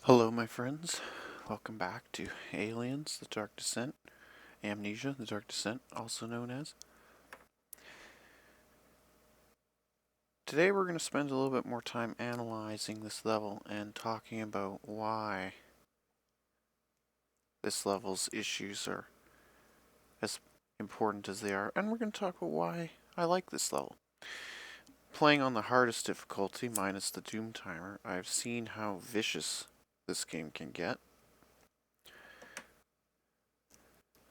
Hello, my friends. Welcome back to Aliens, the Dark Descent. Amnesia, the Dark Descent, also known as. Today we're going to spend a little bit more time analyzing this level and talking about why this level's issues are as important as they are. And we're going to talk about why I like this level. Playing on the hardest difficulty, minus the Doom timer, I've seen how vicious this game can get.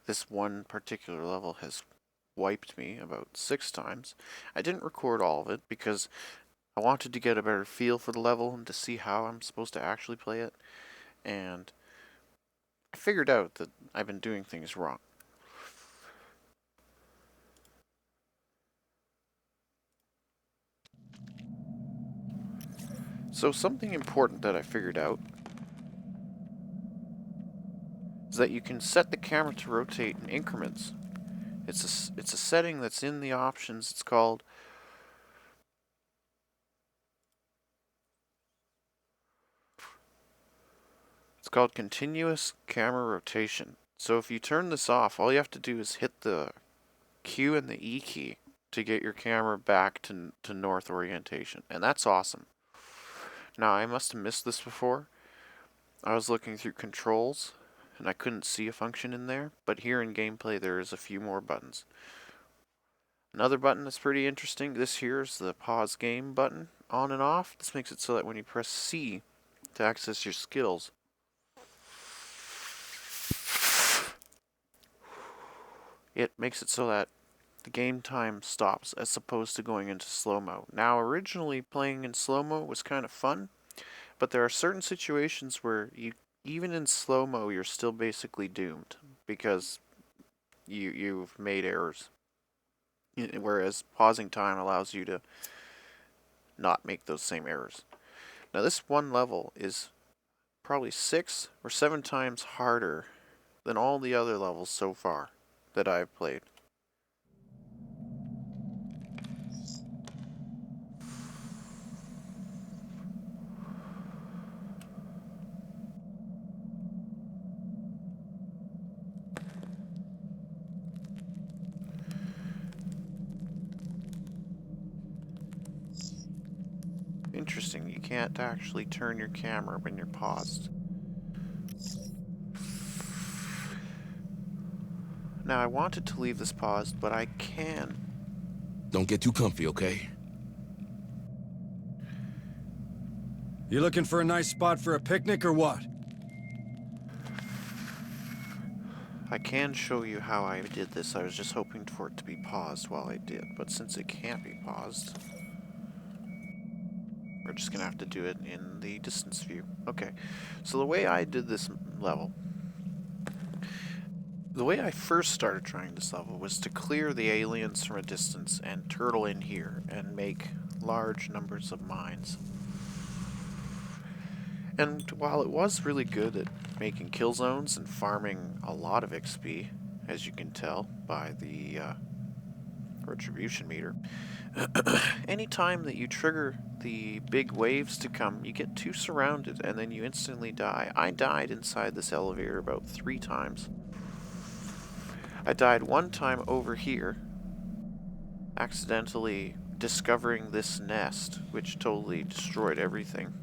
This one particular level has wiped me about 6 times. I didn't record all of it because I wanted to get a better feel for the level and to see how I'm supposed to actually play it. And I figured out that I've been doing things wrong. So something important that I figured out is that you can set the camera to rotate in increments. It's a setting that's in the options. It's called continuous camera rotation. So if you turn this off, all you have to do is hit the Q and the E key to get your camera back to north orientation. And that's awesome. Now, I must have missed this before. I was looking through controls and I couldn't see a function in there, but here in gameplay there is a few more buttons. Another button that's pretty interesting, this here is the pause game button, on and off. This makes it so that when you press C to access your skills, it makes it so that the game time stops as opposed to going into slow-mo. Now, originally playing in slow-mo was kind of fun, but there are certain situations where even in slow-mo you're still basically doomed because you've made errors. Whereas pausing time allows you to not make those same errors. Now, this one level is probably 6 or 7 times harder than all the other levels so far that I've played. Interesting, you can't actually turn your camera when you're paused. Now, I wanted to leave this paused, but I can. Don't get too comfy, okay? You looking for a nice spot for a picnic or what? I can show you how I did this. I was just hoping for it to be paused while I did, but since it can't be paused, we're just gonna have to do it in the distance view. Okay, so the way I did this level, the way I first started trying this level was to clear the aliens from a distance and turtle in here and make large numbers of mines. And while it was really good at making kill zones and farming a lot of XP, as you can tell by the retribution meter, anytime that you trigger the big waves to come, you get too surrounded and then you instantly die. I died inside this elevator about 3 times. I died one time over here, accidentally discovering this nest, which totally destroyed everything.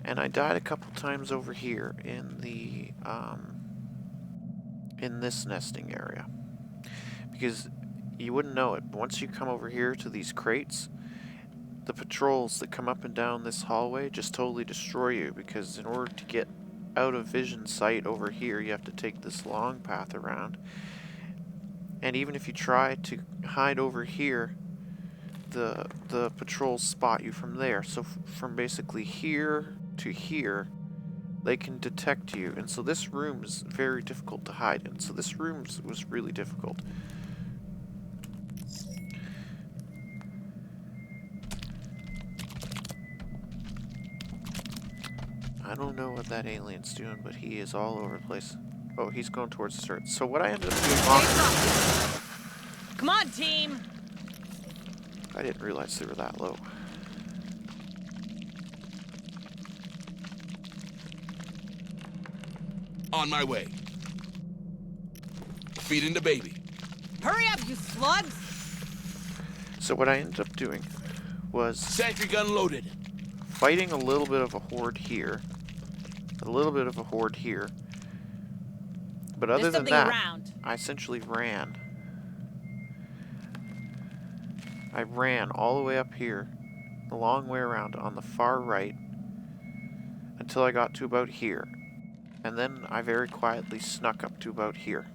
And I died a couple times over here in the in this nesting area, because you wouldn't know it, but once you come over here to these crates, the patrols that come up and down this hallway just totally destroy you, because in order to get out of vision sight over here, you have to take this long path around. And even if you try to hide over here, the patrols spot you from there. So from basically here to here, they can detect you. And so this room is very difficult to hide in. So this room was really difficult. I don't know what that alien's doing, but he is all over the place. Oh, he's going towards the turret. So what I ended up doing Come on, team! I didn't realize they were that low. On my way. Feeding the baby. Hurry up, you slugs! So what I ended up doing was Sentry gun loaded. fighting a little bit of a horde here. A little bit of a horde here. But other There's than something that, around. I essentially ran. I ran all the way up here, the long way around on the far right, until I got to about here. And then I very quietly snuck up to about here.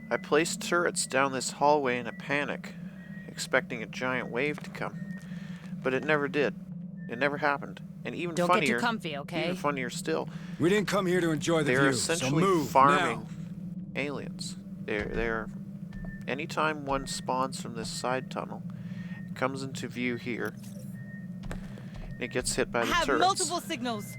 I placed turrets down this hallway in a panic, expecting a giant wave to come. But it never did. It never happened. And even Don't funnier, get too comfy, okay? even funnier still, We didn't come here to enjoy the they're view, so essentially move farming now. aliens. They're anytime one spawns from this side tunnel, it comes into view here, and it gets hit by I the have turrets. multiple signals.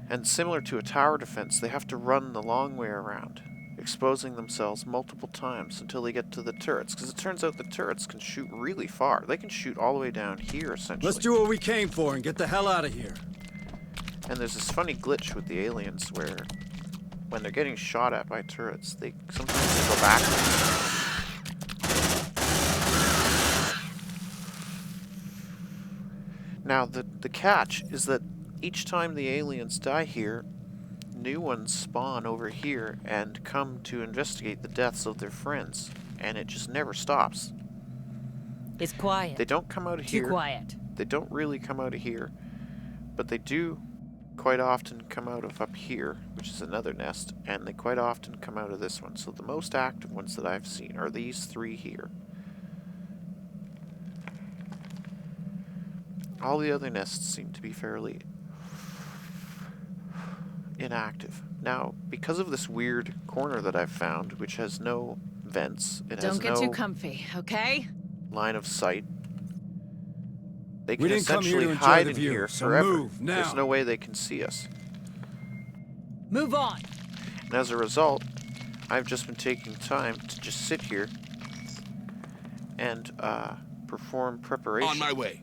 And similar to a tower defense, they have to run the long way around, exposing themselves multiple times until they get to the turrets. Because it turns out the turrets can shoot really far. They can shoot all the way down here, essentially. Let's do what we came for and get the hell out of here. And there's this funny glitch with the aliens where, when they're getting shot at by turrets, they sometimes go backwards. Now, the catch is that each time the aliens die here, new ones spawn over here and come to investigate the deaths of their friends. And it just never stops. It's quiet. They don't come out of Too here. quiet. They don't really come out of here. But they do quite often come out of up here, which is another nest. And they quite often come out of this one. So the most active ones that I've seen are these three here. All the other nests seem to be fairly inactive. Now, because of this weird corner that I've found, which has no vents, it has Don't get no too comfy, okay? line of sight, they We can didn't come here essentially to enjoy hide the in view, here so forever. move now. There's no way they can see us. Move on. And as a result, I've just been taking time to just sit here and perform preparation. On my way.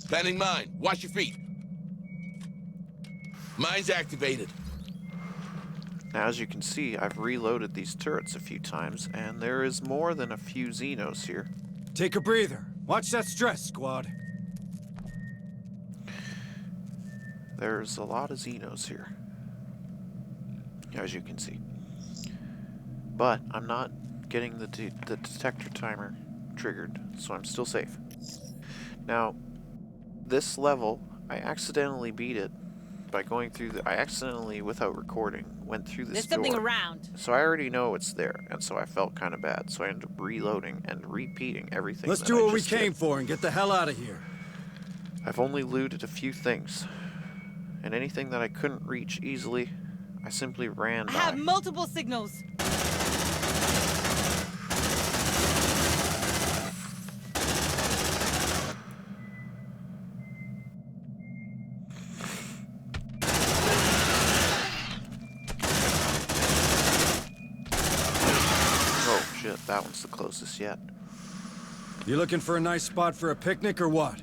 Planning mine. Watch your feet. Mine's activated. Now, as you can see, I've reloaded these turrets a few times, and there is more than a few Xenos here. Take a breather. Watch that stress, squad. There's a lot of Xenos here, as you can see. But I'm not getting the detector timer triggered, so I'm still safe. Now, this level, I accidentally beat it by going through I accidentally, without recording, went through this There's something door. around. So I already know it's there, and so I felt kind of bad. So I ended up reloading and repeating everything. Let's that do I what we just came did. for and get the hell out of here. I've only looted a few things, and anything that I couldn't reach easily, I simply ran I by. have multiple signals. Oh shit, that one's the closest yet. You looking for a nice spot for a picnic or what?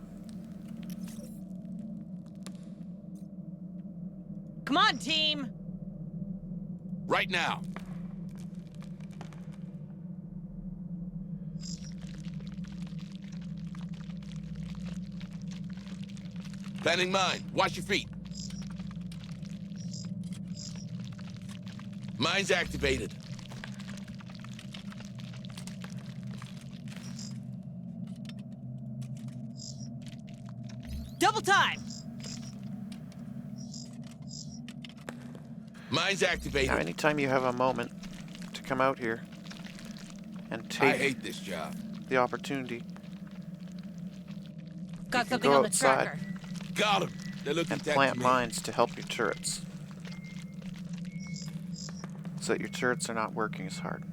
Come on, team. Right now. Planning mine. Watch your feet. Mine's activated. Double time. Mine's activated. Now, anytime you have a moment to come out here and I take hate this job. the opportunity, Got can something go on the outside. tracker. Got him. They're looking and dead plant to me. mines to help your turrets, so that your turrets are not working as hard.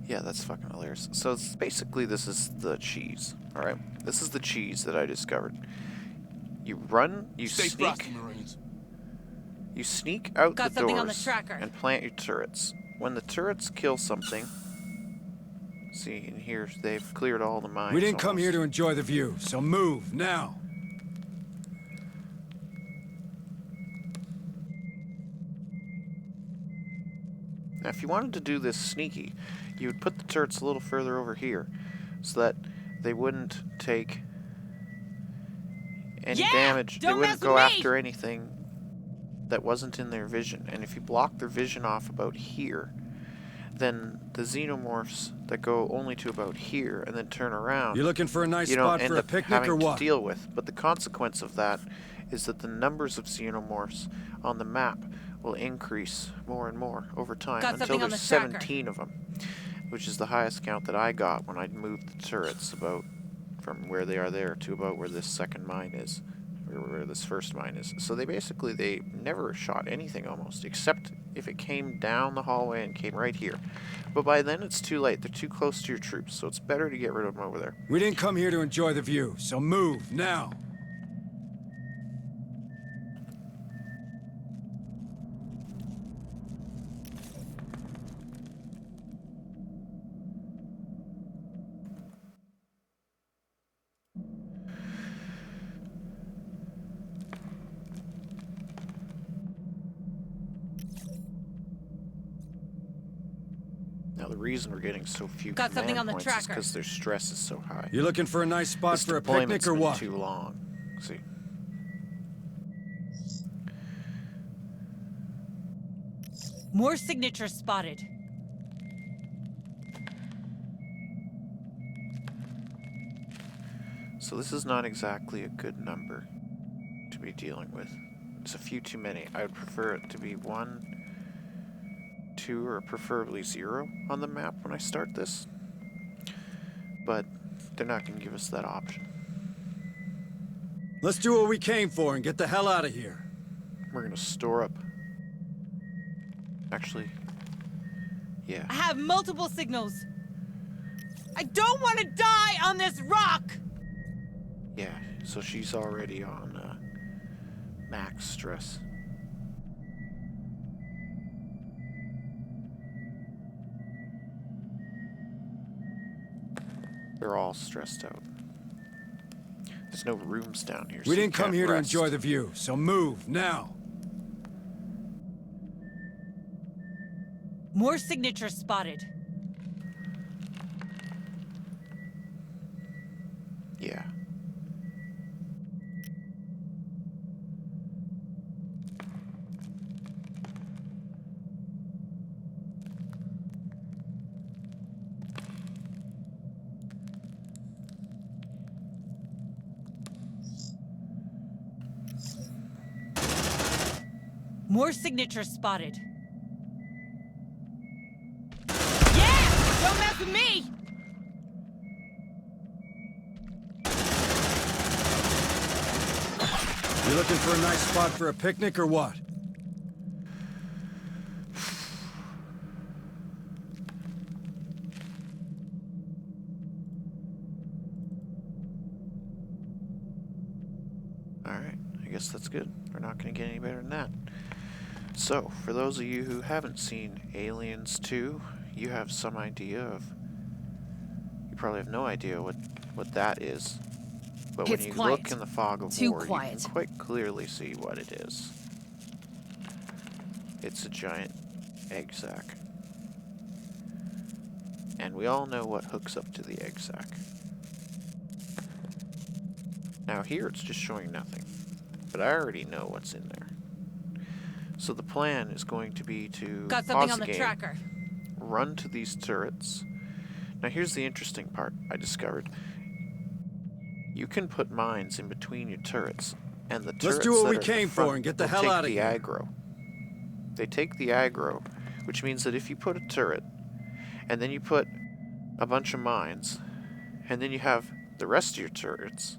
Yeah, that's fucking hilarious. So it's basically, this is the cheese, alright? This is the cheese that I discovered. You run, you Stay sneak, frosty, Marines. you sneak out Got the something on the doors tracker. and plant your turrets. When the turrets kill something, see, in here they've cleared all the mines. We didn't come here to almost. enjoy the view, so move, now. Now, if you wanted to do this sneaky, you would put the turrets a little further over here, so that they wouldn't take any Yeah, damage. They don't wouldn't mess go with me. after anything that wasn't in their vision. And if you block their vision off about here, then the xenomorphs that go only to about here and then turn around, You looking for a nice you don't spot end for a up picnic having or to what? deal with. But the consequence of that is that the numbers of xenomorphs on the map will increase more and more over time Got until something on there's the tracker. 17 of them, which is the highest count that I got when I moved the turrets about from where they are there to about where this second mine is, or where this first mine is. So they never shot anything almost, except if it came down the hallway and came right here. But by then it's too late. They're too close to your troops, so it's better to get rid of them over there. We didn't come here to enjoy the view, so move, now. Now the reason we're getting so few Got something command on the points is tracker. because their stress is so high. You looking for a nice spot This for a deployment's picnic or been what? too long. See. More signatures spotted. So this is not exactly a good number to be dealing with. It's a few too many. I would prefer it to be 1, 2, or preferably 0 on the map when I start this. But they're not going to give us that option. Let's do what we came for and get the hell out of here. We're going to store up. Actually, yeah. I have multiple signals. I don't want to die on this rock! Yeah, so she's already on max stress. They're all stressed out. There's no rooms down here. We so you didn't come can't here to rest. enjoy the view, so move, now. More signatures spotted. Yeah. More signatures spotted. Yeah! Don't mess with me! You looking for a nice spot for a picnic or what? Alright, I guess that's good. We're not going to get any better than that. So, for those of you who haven't seen Aliens 2, you have some idea of... You probably have no idea what that is. But when It's you quiet. look in the fog of Too war, quiet. you can quite clearly see what it is. It's a giant egg sac. And we all know what hooks up to the egg sac. Now here it's just showing nothing. But I already know what's in there. So the plan is going to be to Got something pause on the game, tracker. run to these turrets. Now here's the interesting part I discovered. You can put mines in between your turrets, and the turrets Let's do what that we are at came the front for and get the will hell take out of the here. aggro. they take the aggro, which means that if you put a turret, and then you put a bunch of mines, and then you have the rest of your turrets,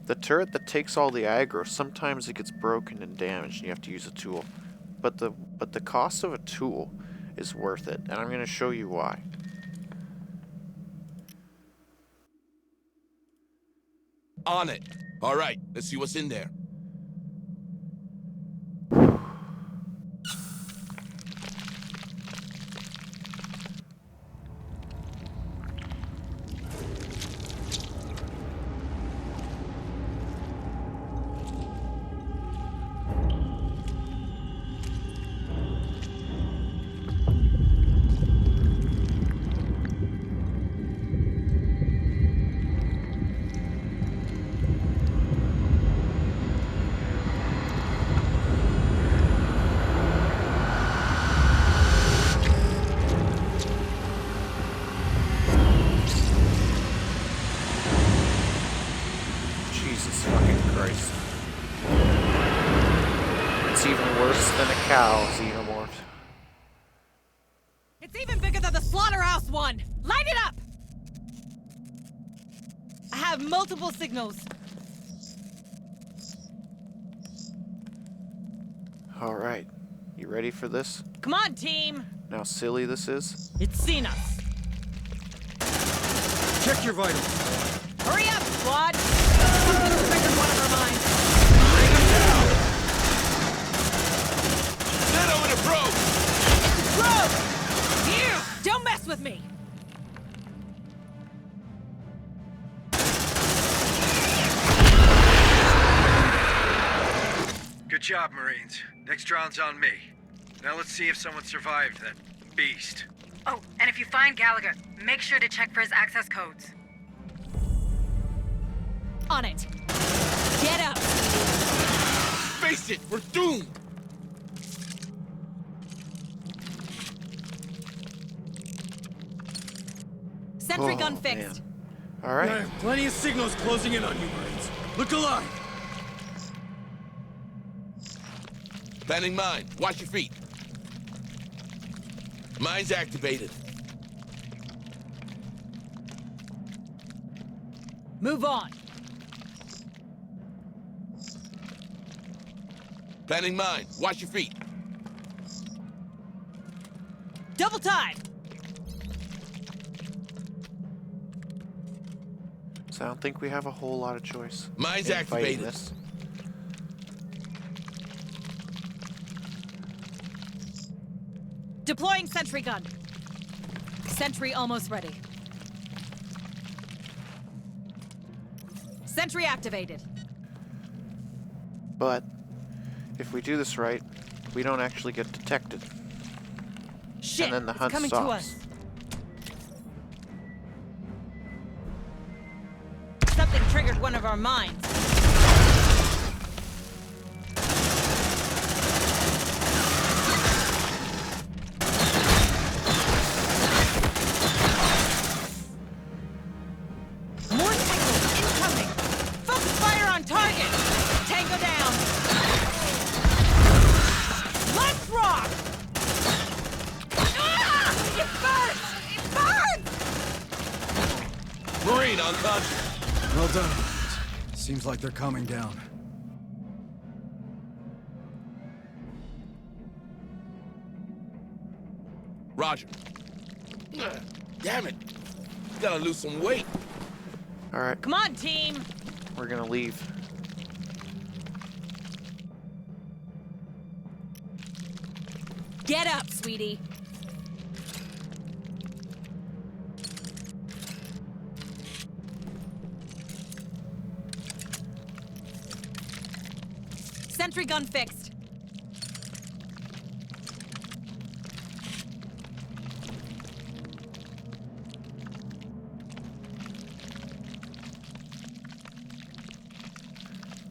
the turret that takes all the aggro, sometimes it gets broken and damaged, and you have to use a tool. But the cost of a tool is worth it, and I'm going to show you why. On it. All right, let's see what's in there. Jesus fucking Christ. It's even worse than a cow, Xenomorph. It's even bigger than the slaughterhouse one! Light it up! I have multiple signals. Alright, you ready for this? Come on, team! Now how silly this is? It's seen us. Check your vitals. Hurry up, squad! Something's triggered one of our minds. Bring him down! Zeno in a probe! It's a probe! You! Don't mess with me! Good job, Marines. Next round's on me. Now let's see if someone survived that beast. Oh, and if you find Gallagher, make sure to check for his access codes. On it. Get up! Face it, we're doomed! Sentry gun fixed. Alright. I have plenty of signals closing in on you, Marines. Look alive. Planning mine. Watch your feet. Mine's activated. Move on. Planning mine. Watch your feet. Double time! So I don't think we have a whole lot of choice. Mine's in fighting activated. this. Deploying sentry gun. Sentry almost ready. Sentry activated. But if we do this right, we don't actually get detected. Shit, And then the it's hunt coming stops. to us. Something triggered one of our mines. More signals incoming! Focus fire on target! Tango down! Let's rock! Ah! It burns! It burns! Marine unconscious. Well done. Seems like they're calming down. Roger. Damn it. Gotta lose some weight. Alright, Come on, team! we're gonna leave. Get up, sweetie. Sentry gun fixed.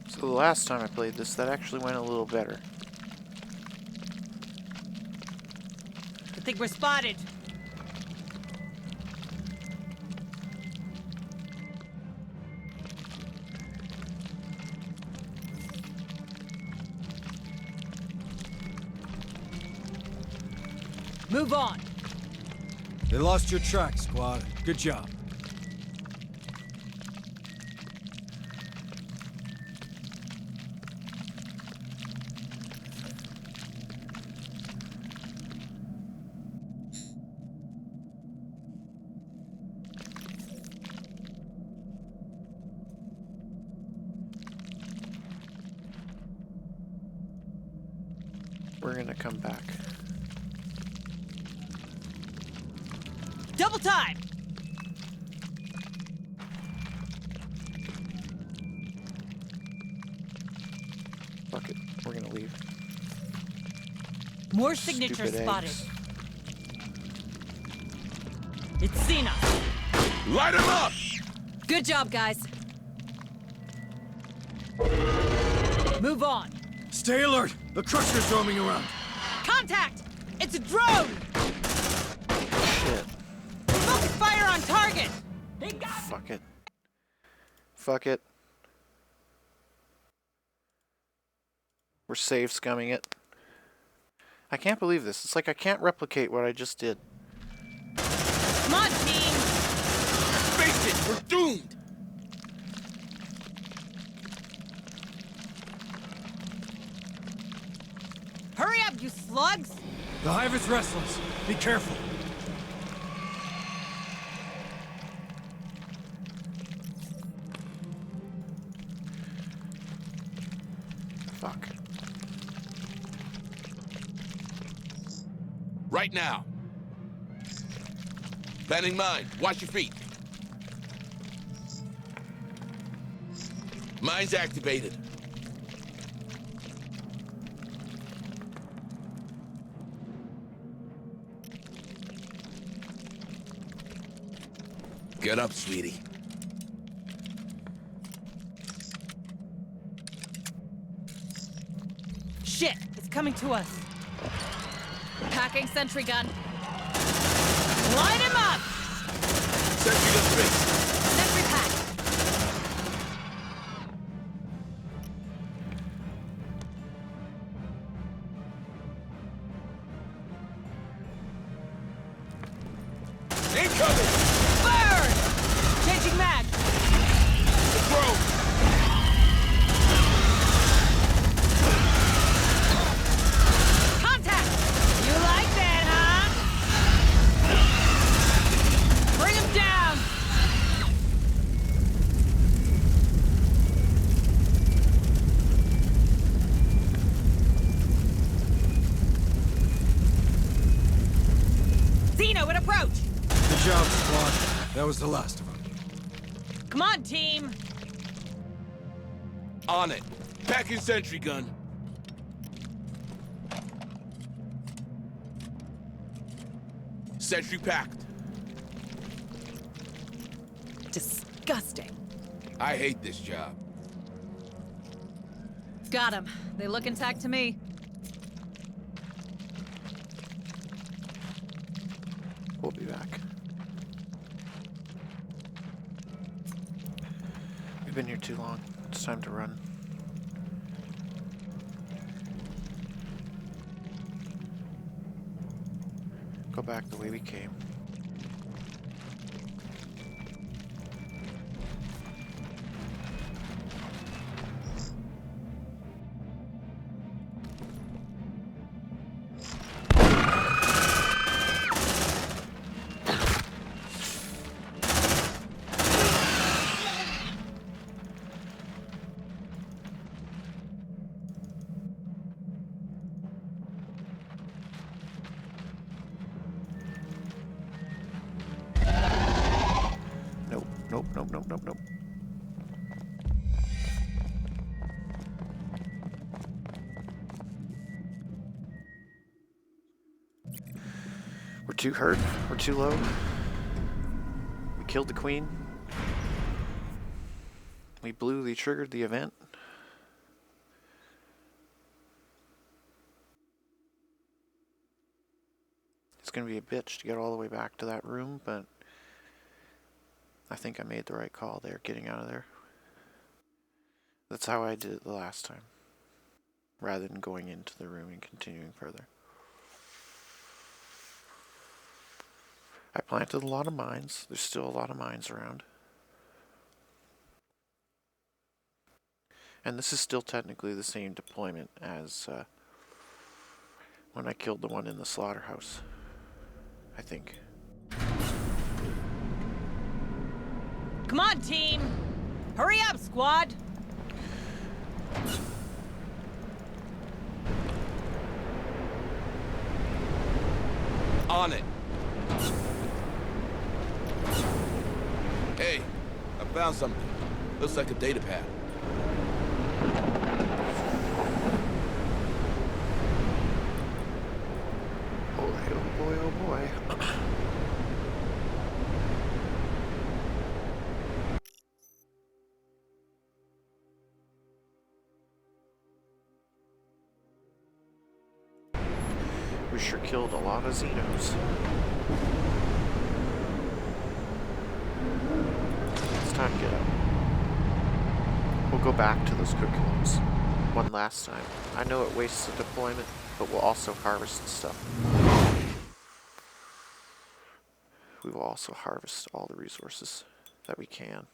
So the last time I played this, that actually went a little better. I think we're spotted. Move on. They lost your track, squad. Good job. We're gonna come back. Double time! Fuck it. We're gonna leave. More signatures Stupid spotted. eggs. It's Xenomorph. Light him up! Good job, guys. Move on. Stay alert! The Crusher's roaming around. Contact! It's a drone! Shit. Focus fire on target! Fuck it. Fuck it. We're save scumming it. I can't believe this. It's like I can't replicate what I just did. Come on, team! Face it, we're doomed! Hurry up, you slugs! The hive is restless. Be careful. Fuck. Right now. Planning mine. Watch your feet. Mine's activated. Get up, sweetie. Shit! It's coming to us. Packing sentry gun. Light him up! Sentry gun fixed. Sentry pack. Incoming! Burn! Changing mag. The throw! Contact! You like that, huh? Bring him down! Xeno, at approach! Good job, squad. That was the last of them. Come on, team! On it. Packing sentry gun. Sentry packed. Disgusting. I hate this job. Got him. They look intact to me. We'll be back. We've been here too long. It's time to run. Go back the way we came. Nope, nope, nope, nope, nope. We're too hurt. We're too low. We killed the queen. We triggered the event. It's gonna be a bitch to get all the way back to that room, but I think I made the right call there, getting out of there. That's how I did it the last time, rather than going into the room and continuing further. I planted a lot of mines. There's still a lot of mines around. And this is still technically the same deployment as when I killed the one in the slaughterhouse, I think. Come on, team! Hurry up, squad! On it. Hey, I found something. Looks like a data pad. Oh boy, oh boy. We sure killed a lot of Xenos. It's time to get up. We'll go back to those cookie one last time. I know it wastes the deployment, but we'll also harvest stuff. We will also harvest all the resources that we can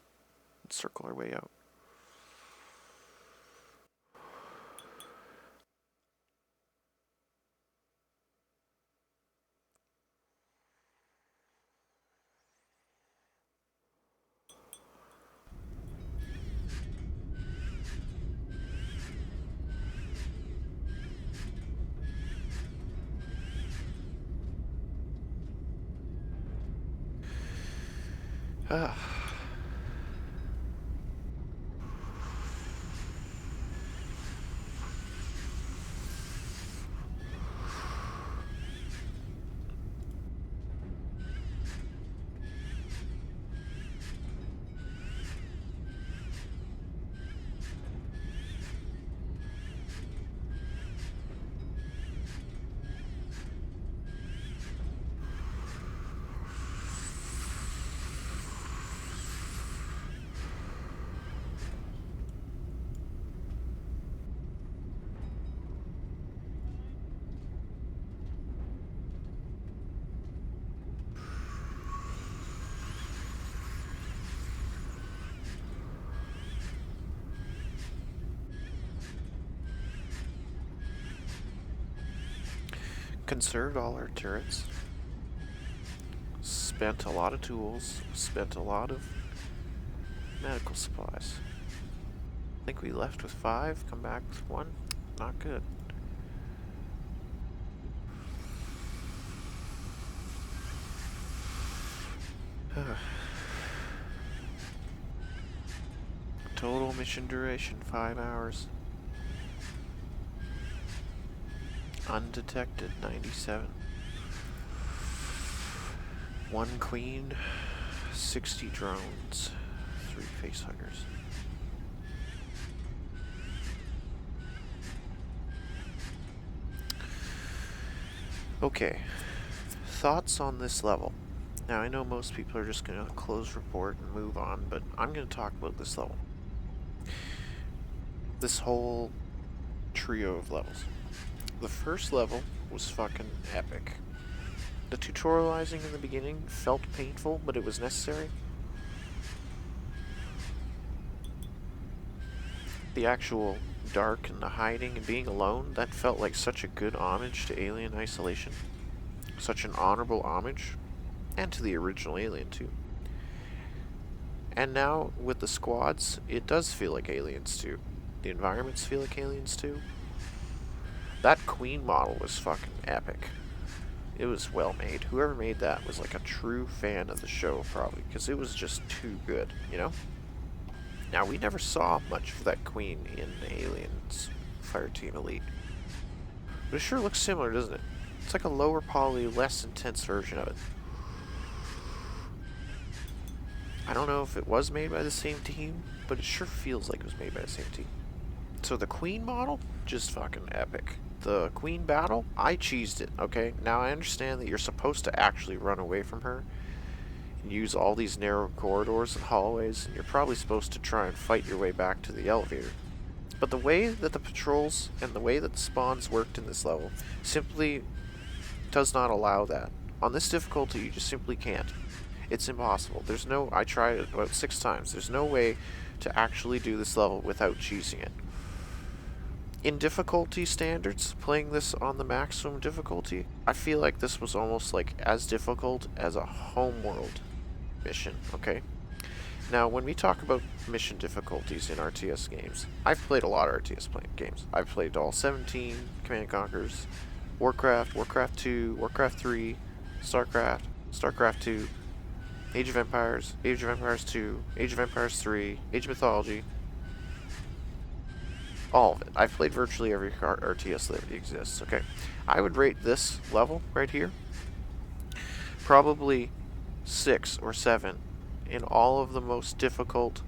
and circle our way out. Ah. Conserved all our turrets. Spent a lot of tools. Spent a lot of medical supplies. I think we left with 5, come back with 1. Not good. Total mission duration 5 hours. Undetected 97. 1 queen, 60 drones, 3 facehuggers. Okay, thoughts on this level. Now I know most people are just going to close report and move on, but I'm going to talk about this level. This whole trio of levels. The first level was fucking epic. The tutorializing in the beginning felt painful, but it was necessary. The actual dark and the hiding and being alone, that felt like such a good homage to Alien Isolation. Such an honorable homage. And to the original Alien, too. And now, with the squads, it does feel like Aliens, too. The environments feel like Aliens, too. That Queen model was fucking epic. It was well made. Whoever made that was like a true fan of the show, probably, because it was just too good, you know? Now, we never saw much of that Queen in Aliens Fireteam Elite. But it sure looks similar, doesn't it? It's like a lower poly, less intense version of it. I don't know if it was made by the same team, but it sure feels like it was made by the same team. So the Queen model, just fucking epic. The Queen battle, I cheesed it, okay? Now I understand that you're supposed to actually run away from her and use all these narrow corridors and hallways, and you're probably supposed to try and fight your way back to the elevator. But the way that the patrols and the way that the spawns worked in this level simply does not allow that. On this difficulty, you just simply can't. It's impossible. There's no... I tried it about 6 times. There's no way to actually do this level without cheesing it. In difficulty standards, playing this on the maximum difficulty, I feel like this was almost like as difficult as a homeworld mission, okay? Now, when we talk about mission difficulties in RTS games, I've played a lot of RTS games. I've played all 17, Command & Conquers, Warcraft, Warcraft 2, Warcraft 3, StarCraft, StarCraft 2, Age of Empires 2, Age of Empires 3, Age of Mythology, all of it. I've played virtually every RTS that exists, okay? I would rate this level right here probably 6 or 7 in all of the most difficult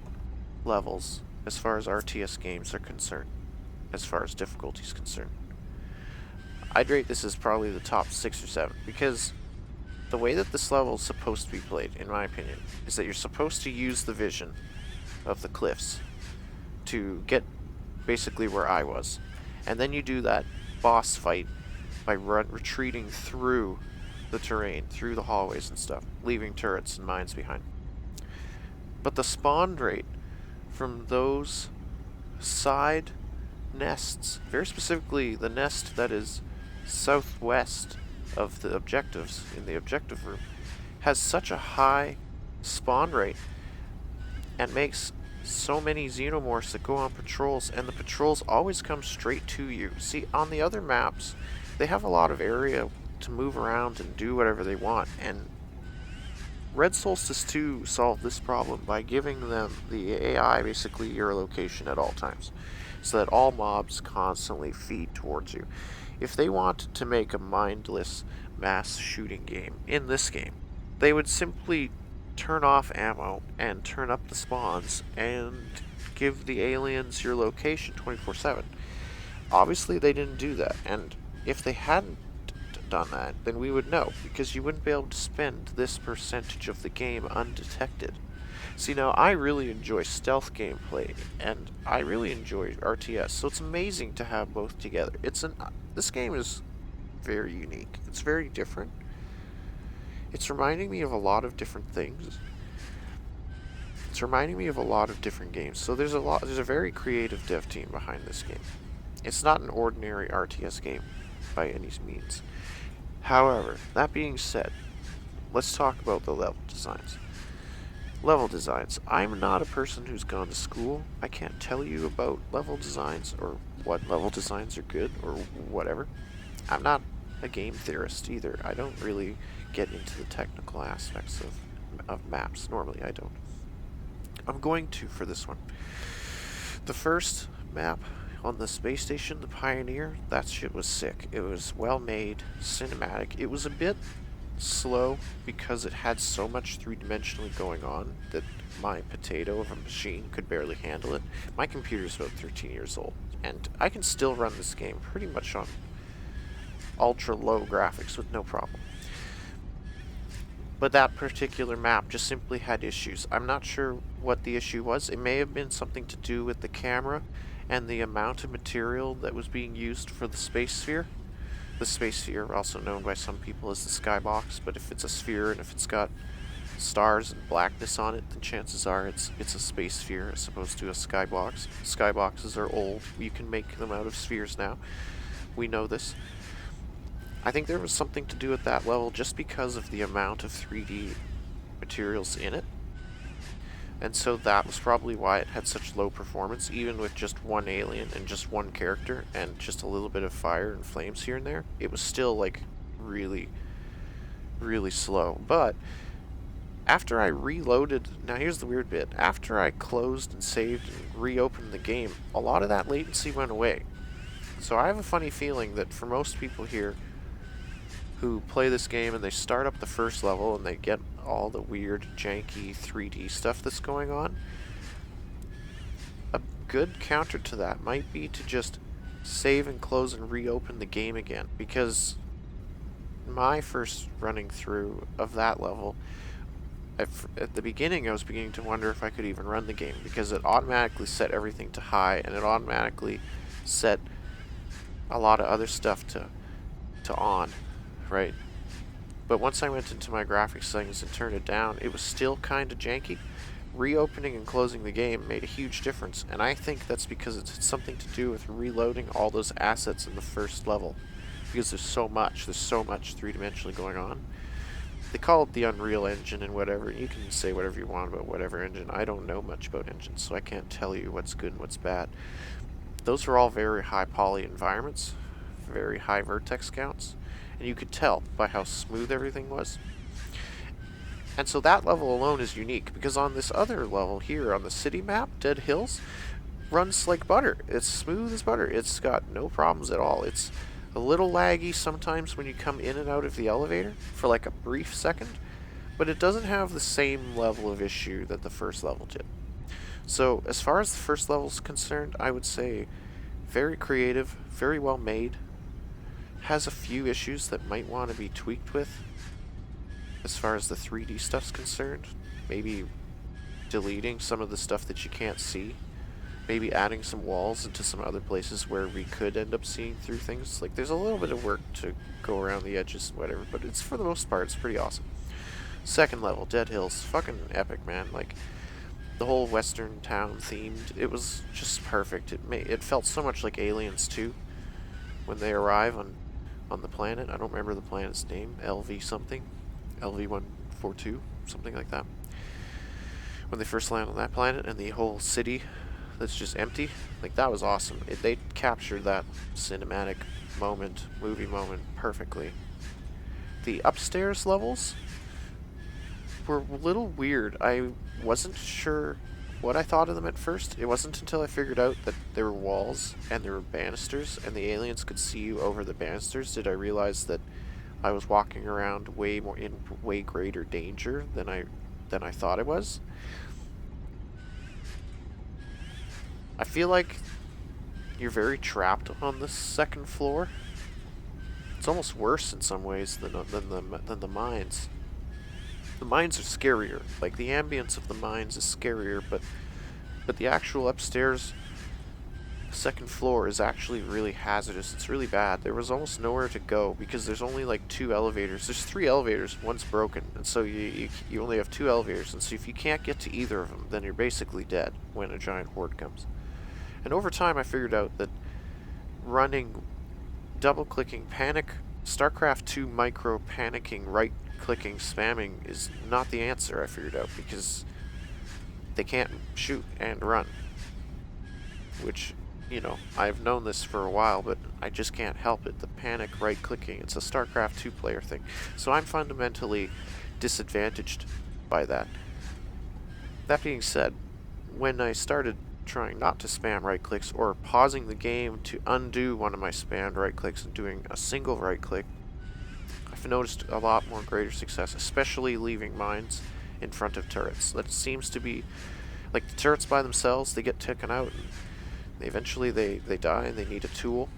levels as far as RTS games are concerned, as far as difficulty is concerned. I'd rate this as probably the top 6 or 7, because the way that this level is supposed to be played, in my opinion, is that you're supposed to use the vision of the cliffs to get basically where I was. And then you do that boss fight by retreating through the terrain, through the hallways and stuff, leaving turrets and mines behind. But the spawn rate from those side nests, very specifically the nest that is southwest of the objectives in the objective room, has such a high spawn rate and makes so many xenomorphs that go on patrols, and the patrols always come straight to you. See, on the other maps, they have a lot of area to move around and do whatever they want, and Red Solstice 2 solved this problem by giving them, the AI, basically your location at all times, so that all mobs constantly feed towards you. If they wanted to make a mindless mass shooting game in this game, they would simply turn off ammo and turn up the spawns and give the aliens your location 24/7. Obviously they didn't do that, and if they hadn't done that, then we would know, because you wouldn't be able to spend this percentage of the game undetected. See, now I really enjoy stealth gameplay and I really enjoy RTS, so it's amazing to have both together. This game is very unique. It's very different. It's reminding me of a lot of different things. It's reminding me of a lot of different games. So there's a very creative dev team behind this game. It's not an ordinary RTS game by any means. However, that being said, let's talk about the level designs. Level designs. I'm not a person who's gone to school. I can't tell you about level designs or what level designs are good or whatever. I'm not a game theorist either. I don't really get into the technical aspects of maps. Normally I don't. I'm going to for this one. The first map on the space station, the Pioneer, that shit was sick. It was well made, cinematic. It was a bit slow because it had so much three-dimensionally going on that my potato of a machine could barely handle it. My computer's about 13 years old, and I can still run this game pretty much on ultra low graphics with no problem. But that particular map just simply had issues. I'm not sure what the issue was. It may have been something to do with the camera and the amount of material that was being used for the space sphere. The space sphere, also known by some people as the skybox, but if it's a sphere and if it's got stars and blackness on it, then chances are it's a space sphere as opposed to a skybox. Skyboxes are old. You can make them out of spheres now. We know this. I think there was something to do with that level just because of the amount of 3D materials in it. And so that was probably why it had such low performance, even with just one alien and just one character and just a little bit of fire and flames here and there. It was still like really, really slow. But after I reloaded, now here's the weird bit, after I closed and saved and reopened the game, a lot of that latency went away. So I have a funny feeling that for most people here who play this game and they start up the first level and they get all the weird, janky 3D stuff that's going on, a good counter to that might be to just save and close and reopen the game again, because my first running through of that level, at the beginning I was beginning to wonder if I could even run the game, because it automatically set everything to high and it automatically set a lot of other stuff to on, right? But once I went into my graphics settings and turned it down, it was still kind of janky. Reopening and closing the game made a huge difference, and I think that's because it's something to do with reloading all those assets in the first level. Because there's so much three-dimensionally going on. They call it the Unreal Engine and whatever. You can say whatever you want about whatever engine. I don't know much about engines, so I can't tell you what's good and what's bad. Those are all very high poly environments, very high vertex counts, and you could tell by how smooth everything was. And so that level alone is unique, because on this other level here, on the city map, Dead Hills, runs like butter. It's smooth as butter. It's got no problems at all. It's a little laggy sometimes when you come in and out of the elevator for like a brief second, but it doesn't have the same level of issue that the first level did. So as far as the first level is concerned, I would say very creative, very well made, has a few issues that might want to be tweaked with. As far as the 3D stuff's concerned, maybe deleting some of the stuff that you can't see, maybe adding some walls into some other places where we could end up seeing through things. Like, there's a little bit of work to go around the edges and whatever, but it's, for the most part, it's pretty awesome. Second level, Dead Hills, fucking epic, man. Like, the whole western town themed, it was just perfect. It felt so much like Aliens 2 when they arrive on the planet. I don't remember the planet's name, LV something. LV-142, something like that. When they first land on that planet and the whole city that's just empty, like, that was awesome. They captured that cinematic moment, movie moment, perfectly. The upstairs levels were a little weird. I wasn't sure what I thought of them at first. It wasn't until I figured out that there were walls and there were banisters and the aliens could see you over the banisters did I realize that I was walking around in way greater danger than I thought I was. I feel like you're very trapped on the second floor. It's almost worse in some ways than the mines. The mines are scarier. Like, the ambience of the mines is scarier, but the actual upstairs second floor is actually really hazardous. It's really bad. There was almost nowhere to go because there's only like 2 elevators. There's 3 elevators, one's broken, and so you only have 2 elevators, and so if you can't get to either of them, then you're basically dead when a giant horde comes. And over time I figured out that running, double-clicking, StarCraft 2 micro panicking, right-clicking, spamming is not the answer, I figured out, because they can't shoot and run. Which, you know, I've known this for a while, but I just can't help it. The panic right-clicking, it's a StarCraft 2 player thing. So I'm fundamentally disadvantaged by that. That being said, when I started trying not to spam right-clicks or pausing the game to undo one of my spammed right-clicks and doing a single right-click, I've noticed a lot more greater success, especially leaving mines in front of turrets. That seems to be, like, the turrets by themselves, they get taken out, and eventually they die and they need a tool.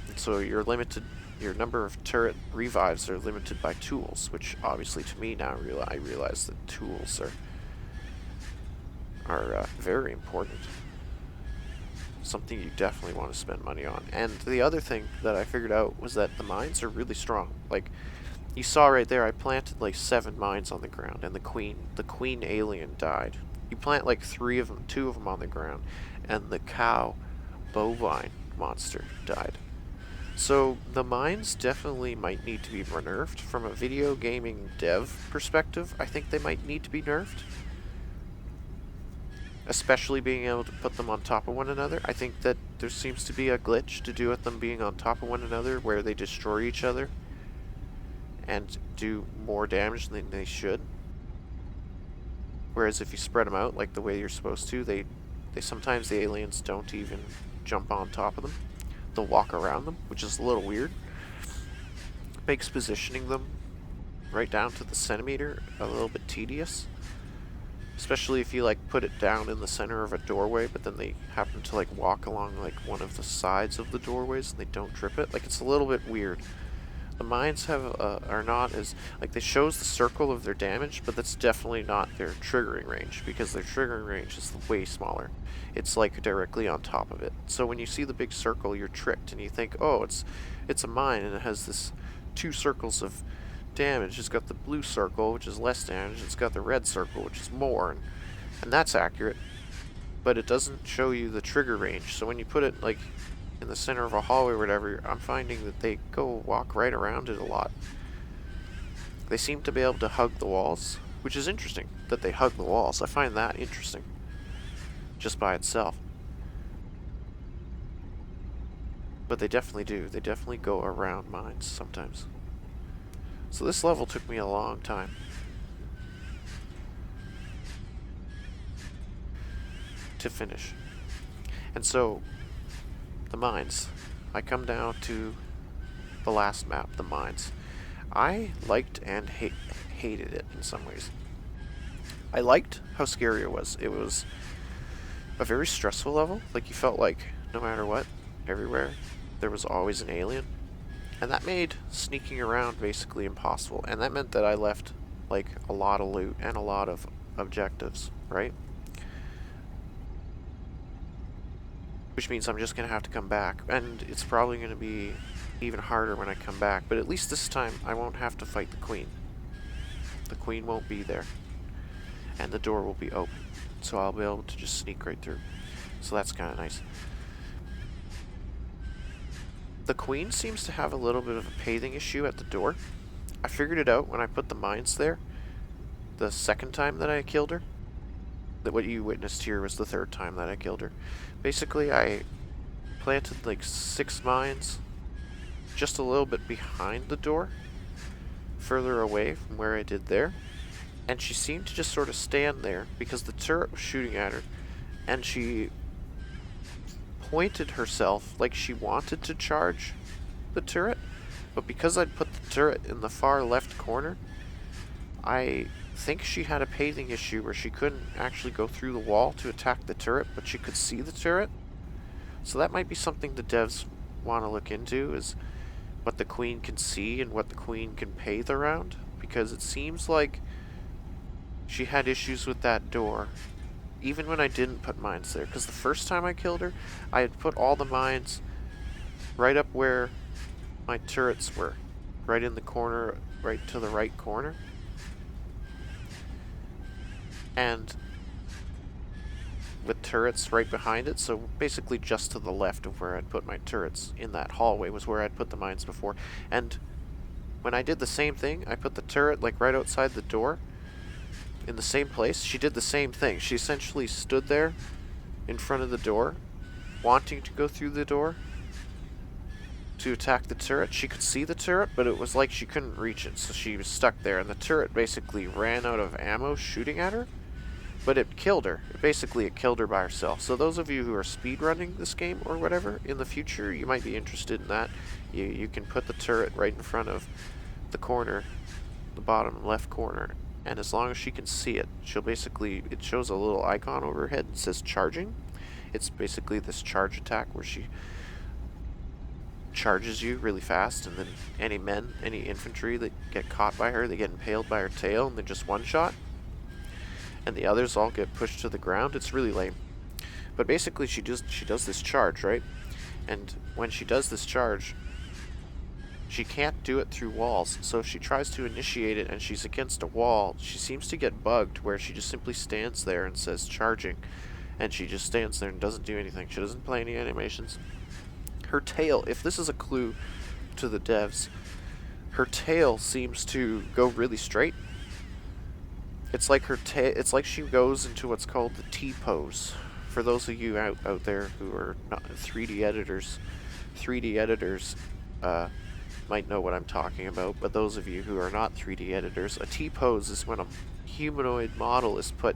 And so you're limited, your number of turret revives are limited by tools, which obviously to me now I realize that tools are very important. Something you definitely want to spend money on. And the other thing that I figured out was that the mines are really strong. Like, you saw right there, I planted like 7 mines on the ground, and the queen alien died. You plant like 3 of them, 2 of them on the ground, and the cow bovine monster died. So the mines definitely might need to be nerfed. From a video gaming dev perspective, I think they might need to be nerfed. Especially being able to put them on top of one another. I think that there seems to be a glitch to do with them being on top of one another where they destroy each other and do more damage than they should. Whereas if you spread them out like the way you're supposed to, they sometimes the aliens don't even jump on top of them. They'll walk around them, which is a little weird. Makes positioning them right down to the centimeter a little bit tedious. Especially if you like put it down in the center of a doorway, but then they happen to like walk along like one of the sides of the doorways and they don't trip it. Like, it's a little bit weird. The mines are not as, like, they shows the circle of their damage, but that's definitely not their triggering range, because their triggering range is way smaller. It's like directly on top of it. So when you see the big circle, you're tricked and you think, oh, it's a mine and it has this 2 circles of damage. It's got the blue circle, which is less damage. It's got the red circle, which is more, and that's accurate. But it doesn't show you the trigger range. So when you put it like in the center of a hallway or whatever, I'm finding that they go walk right around it a lot. They seem to be able to hug the walls, which is interesting that they hug the walls. I find that interesting just by itself. But they definitely do. They definitely go around mines sometimes. So this level took me a long time. To finish. And so, the mines. I come down to the last map, the mines. I liked and hated it in some ways. I liked how scary it was. It was a very stressful level. Like, you felt like no matter what, everywhere, there was always an alien. And that made sneaking around basically impossible. And that meant that I left, like, a lot of loot and a lot of objectives, right? Which means I'm just going to have to come back. And it's probably going to be even harder when I come back. But at least this time, I won't have to fight the Queen. The Queen won't be there. And the door will be open. So I'll be able to just sneak right through. So that's kind of nice. The Queen seems to have a little bit of a paving issue at the door. I figured it out when I put the mines there. The second time that I killed her. That what you witnessed here was the third time that I killed her. Basically, I planted like 6 mines just a little bit behind the door, further away from where I did there, and she seemed to just sort of stand there because the turret was shooting at her, and she pointed herself like she wanted to charge the turret, but because I'd put the turret in the far left corner, I think she had a paving issue where she couldn't actually go through the wall to attack the turret, but she could see the turret. So that might be something the devs want to look into, is what the Queen can see and what the Queen can pave around, because it seems like she had issues with that door even when I didn't put mines there, because the first time I killed her, I had put all the mines right up where my turrets were, right in the corner, right to the right corner. And with turrets right behind it, so basically just to the left of where I'd put my turrets in that hallway was where I'd put the mines before. And when I did the same thing, I put the turret like right outside the door in the same place. She did the same thing. She essentially stood there in front of the door, wanting to go through the door to attack the turret. She could see the turret, but it was like she couldn't reach it, so she was stuck there, and the turret basically ran out of ammo shooting at her. But it killed her. It killed her by herself. So those of you who are speedrunning this game or whatever, in the future, you might be interested in that. You can put the turret right in front of the corner, the bottom left corner, and as long as she can see it, she'll basically, it shows a little icon over her head that says charging. It's basically this charge attack where she charges you really fast, and then any infantry that get caught by her, they get impaled by her tail, and they just one-shot. And the others all get pushed to the ground. It's really lame. But basically she does this charge, right? And when she does this charge, she can't do it through walls. So if she tries to initiate it and she's against a wall, she seems to get bugged where she just simply stands there and says charging. And she just stands there and doesn't do anything. She doesn't play any animations. Her tail, if this is a clue to the devs, her tail seems to go really straight. It's like it's like she goes into what's called the T pose. For those of you out there who are not 3D editors, might know what I'm talking about. But those of you who are not 3D editors, a T pose is when a humanoid model is put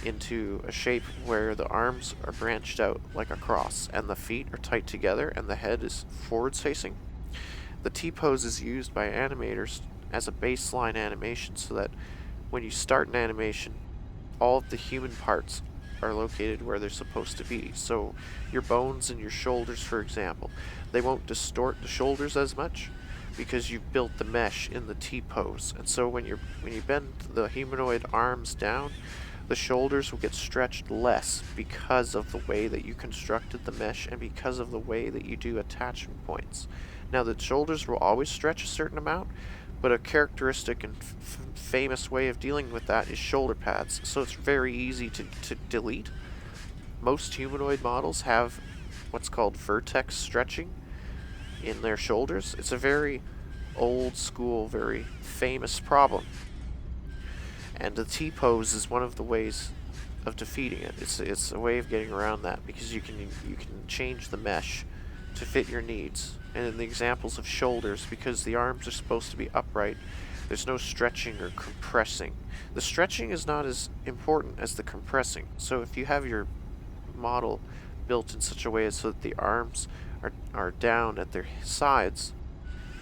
into a shape where the arms are branched out like a cross, and the feet are tight together, and the head is forwards facing. The T pose is used by animators as a baseline animation, so that when you start an animation, all of the human parts are located where they're supposed to be. So your bones and your shoulders, for example, they won't distort the shoulders as much because you've built the mesh in the T pose. And so when you bend the humanoid arms down, the shoulders will get stretched less because of the way that you constructed the mesh and because of the way that you do attachment points. Now the shoulders will always stretch a certain amount, But a characteristic and famous way of dealing with that is shoulder pads. So it's very easy to delete. Most humanoid models have what's called vertex stretching in their shoulders. It's a very old school, very famous problem. And the T-pose is one of the ways of defeating it. It's a way of getting around that, because you can change the mesh to fit your needs. And in the examples of shoulders, because the arms are supposed to be upright, there's no stretching or compressing. The stretching is not as important as the compressing. So if you have your model built in such a way so that the arms are down at their sides,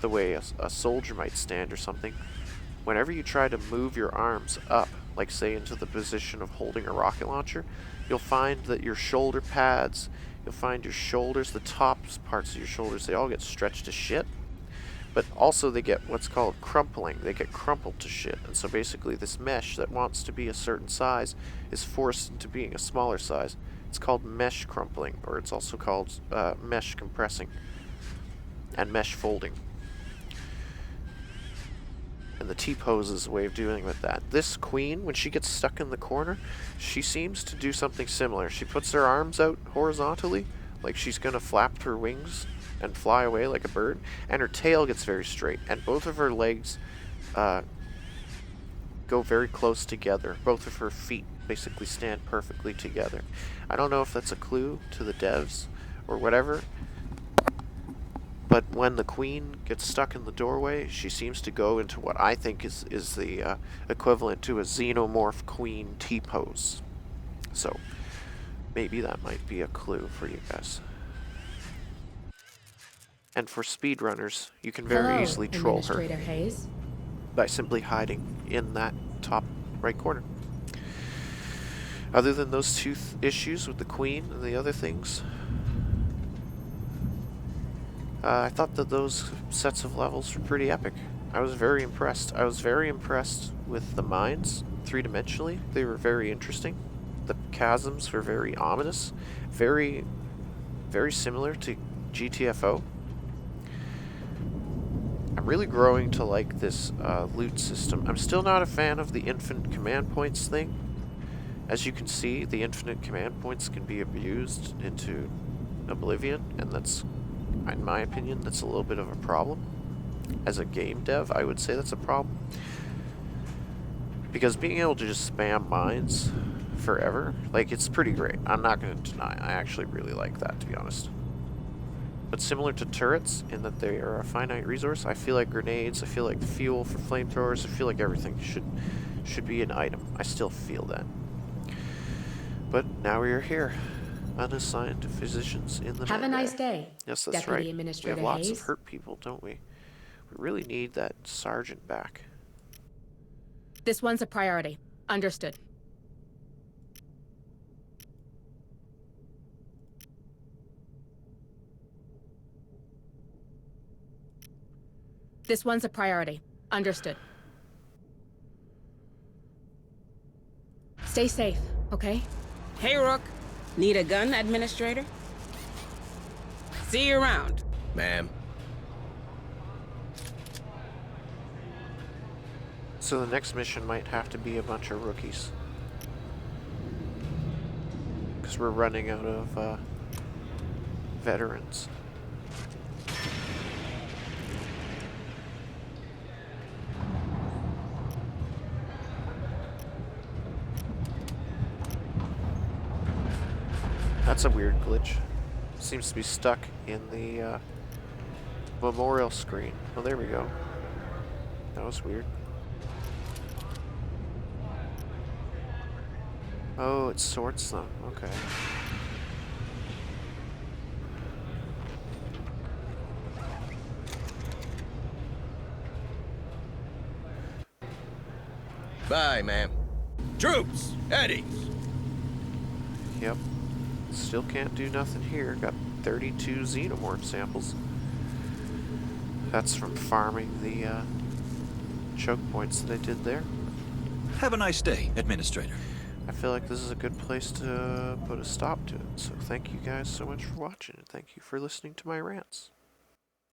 the way a soldier might stand or something, whenever you try to move your arms up, like say into the position of holding a rocket launcher, you'll find that your shoulder pads, you'll find your shoulders, the top parts of your shoulders, they all get stretched to shit. But also they get what's called crumpling. They get crumpled to shit. And so basically this mesh that wants to be a certain size is forced into being a smaller size. It's called mesh crumpling, or it's also called mesh compressing and mesh folding. And the T-pose is a way of dealing with that. This queen, when she gets stuck in the corner, she seems to do something similar. She puts her arms out horizontally, like she's going to flap her wings and fly away like a bird, and her tail gets very straight, and both of her legs go very close together. Both of her feet basically stand perfectly together. I don't know if that's a clue to the devs or whatever, but when the queen gets stuck in the doorway, she seems to go into what I think is the equivalent to a Xenomorph Queen T-pose. So maybe that might be a clue for you guys. And for speedrunners, you can very easily troll her Hayes. by simply hiding in that top right corner. Other than those two issues with the queen and the other things, I thought that those sets of levels were pretty epic. I was very impressed. I was very impressed with the mines, three-dimensionally. They were very interesting. The chasms were very ominous, very, very similar to GTFO. I'm really growing to like this loot system. I'm still not a fan of the infinite command points thing. As you can see, the infinite command points can be abused into oblivion, and that's, in my opinion, that's a little bit of a problem. As a game dev, I would say that's a problem. Because being able to just spam mines forever, like, it's pretty great. I'm not going to deny. I actually really like that, to be honest. But similar to turrets, in that they are a finite resource, I feel like grenades, I feel like fuel for flamethrowers, I feel like everything should be an item. I still feel that. But now we are here, unassigned physicians in the Have a nice day. Yes, that's Deputy right. Administrator We have lots Hayes. of hurt people, don't we? We really need that sergeant back. This one's a priority. Understood. This one's a priority. Understood. Stay safe, okay? Hey, Rook. Need a gun, Administrator? See you around. Ma'am. So the next mission might have to be a bunch of rookies. Because we're running out of veterans. That's a weird glitch. Seems to be stuck in the memorial screen. Oh, there we go. That was weird. Oh, it sorts them. Okay. Bye, ma'am. Troops, Eddie. Yep. Still can't do nothing here. Got 32 xenomorph samples. That's from farming the choke points that I did there. Have a nice day, Administrator. I feel like this is a good place to put a stop to it. So thank you guys so much for watching, and thank you for listening to my rants.